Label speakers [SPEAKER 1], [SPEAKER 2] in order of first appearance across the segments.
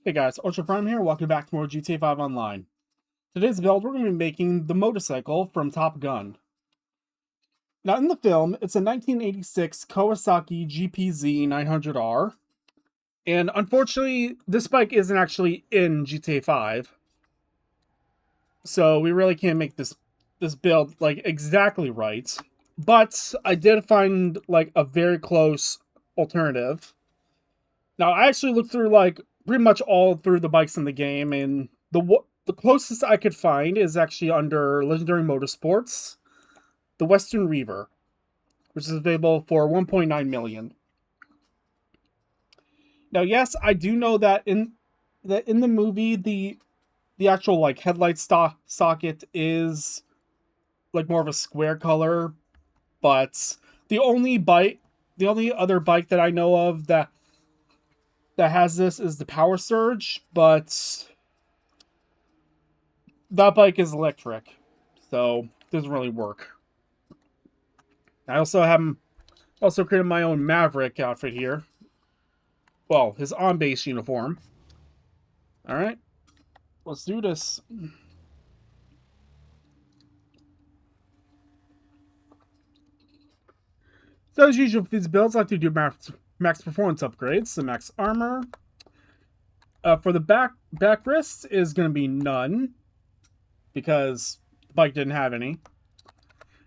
[SPEAKER 1] Hey guys, Ultra Prime here, welcome back to more GTA 5 Online. Today's build, we're going to be making the motorcycle from Top Gun. Now in the film, it's a 1986 Kawasaki GPZ900R, and unfortunately, this bike isn't actually in GTA 5, so we really can't make this build, like, exactly right. But I did find, like, a very close alternative. Now, I actually looked through, like, pretty much all through the bikes in the game, and the closest I could find is actually under Legendary Motorsports, the Western Reever, which is available for 1.9 million. Now, yes, I do know that in the movie the actual like headlight socket is like more of a square color, but the only other bike that I know of that has this is the Power Surge, but that bike is electric, so it doesn't really work. I also created my own Maverick outfit here. Well, his on base uniform. All right, let's do this. So as usual for these builds, I like to do max performance upgrades. So max armor. For the back wrists is going to be none because the bike didn't have any.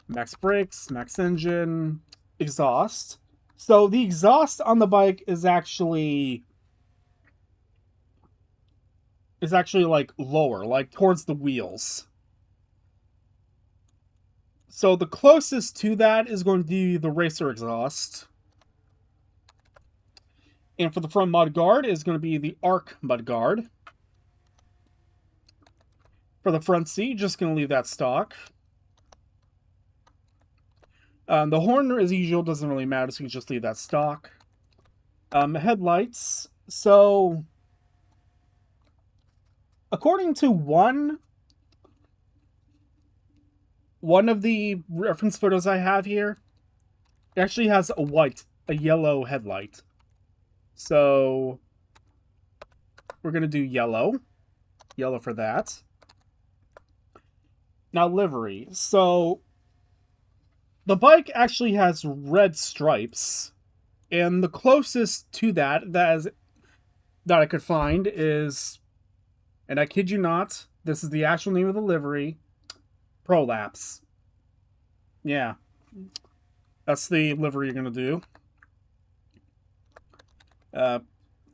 [SPEAKER 1] Max brakes, max engine, exhaust. So the exhaust on the bike is actually like lower, like towards the wheels. So the closest to that is going to be the racer exhaust. And for the front mudguard is going to be the arc mudguard. For the front seat, just going to leave that stock. The horn, as usual, doesn't really matter, so you can just leave that stock. Headlights. So, according to one of the reference photos I have here, it actually has a yellow headlight. So, we're going to do yellow. Yellow for that. Now, livery. So, the bike actually has red stripes, and the closest to that I could find is, and I kid you not, this is the actual name of the livery, Prolapse. Yeah, that's the livery you're gonna do.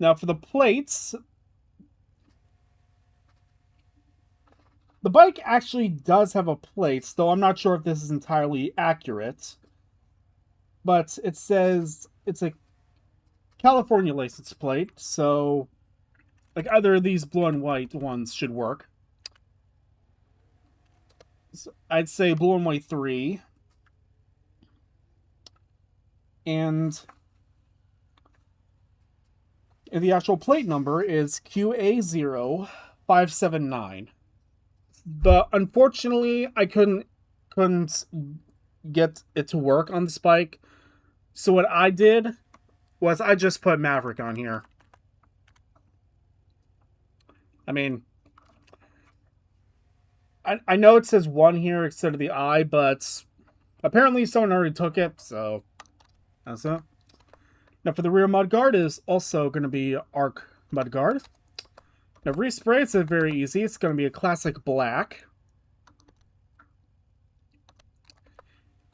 [SPEAKER 1] Now for the plates, the bike actually does have a plate, though I'm not sure if this is entirely accurate. But it says it's a California license plate, so like either of these blue and white ones should work. So I'd say blue and white 3. And the actual plate number is QA0579. But unfortunately, I couldn't get it to work on this bike. So what I did was I just put Maverick on here. I mean, I know it says 1 here instead of the I, but apparently someone already took it, so that's it. Now for the rear mudguard is also going to be arc mudguard. Now respray, it's very easy. It's going to be a classic black.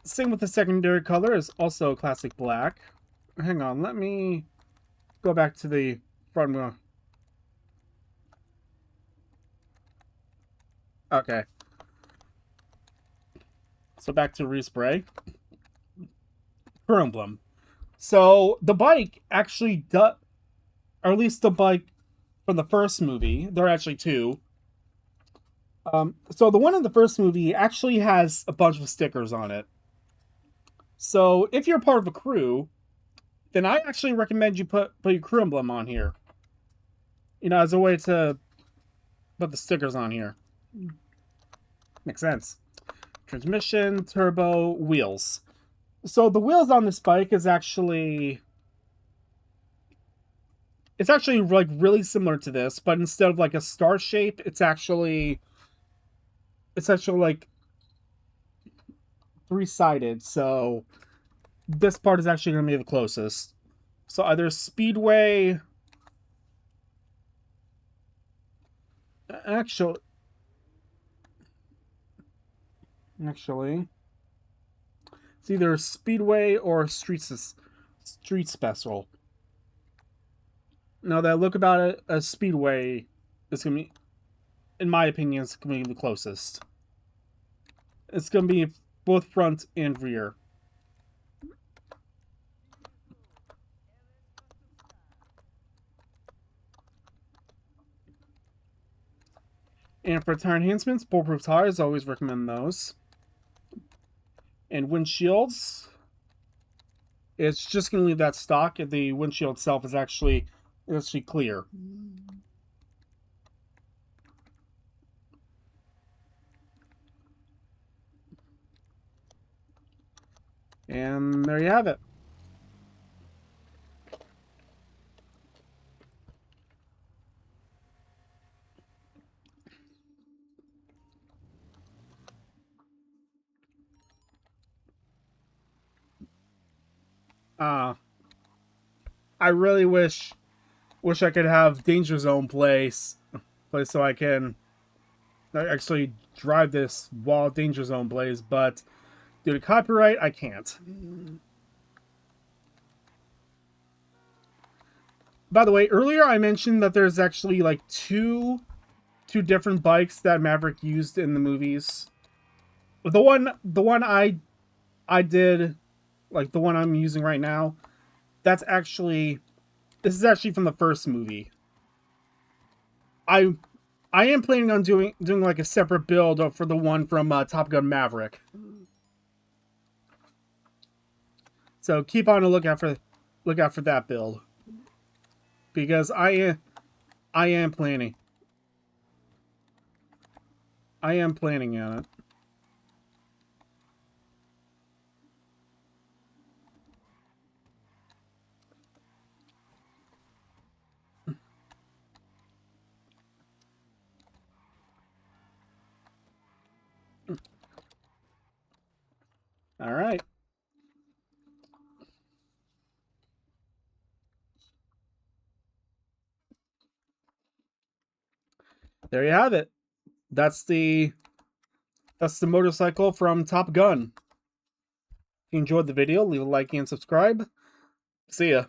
[SPEAKER 1] Same with the secondary color is also a classic black. Hang on, let me go back to the front. Okay. So back to respray. Her emblem. So the bike actually does, or at least the bike from the first movie, there are actually 2. So the one in the first movie actually has a bunch of stickers on it. So if you're part of a crew, then I actually recommend you put your crew emblem on here. You know, as a way to put the stickers on here. Makes sense. Transmission, turbo, wheels. So the wheels on this bike is actually It's actually like really similar to this, but instead of like a star shape, it's actually like three-sided. So this part is actually going to be the closest. So either Speedway, actually, actually, it's either Speedway or Street Special. Now that I look about it, a Speedway is gonna be, in my opinion, it's gonna be the closest. It's gonna be both front and rear. And for tire enhancements, bulletproof tires, I always recommend those. And windshields, it's just gonna leave that stock. The windshield itself is actually clear. And there you have it. I really wish I could have Danger Zone play so I can actually drive this while Danger Zone plays, but due to copyright, I can't. By the way, earlier I mentioned that there's actually like two different bikes that Maverick used in the movies. The one I did, like the one I'm using right now, this is actually from the first movie. I I am planning on doing like a separate build for the one from Top Gun Maverick. So keep on a lookout for that build because I am planning on it. All right. There you have it. That's the motorcycle from Top Gun. If you enjoyed the video, leave a like and subscribe. See ya.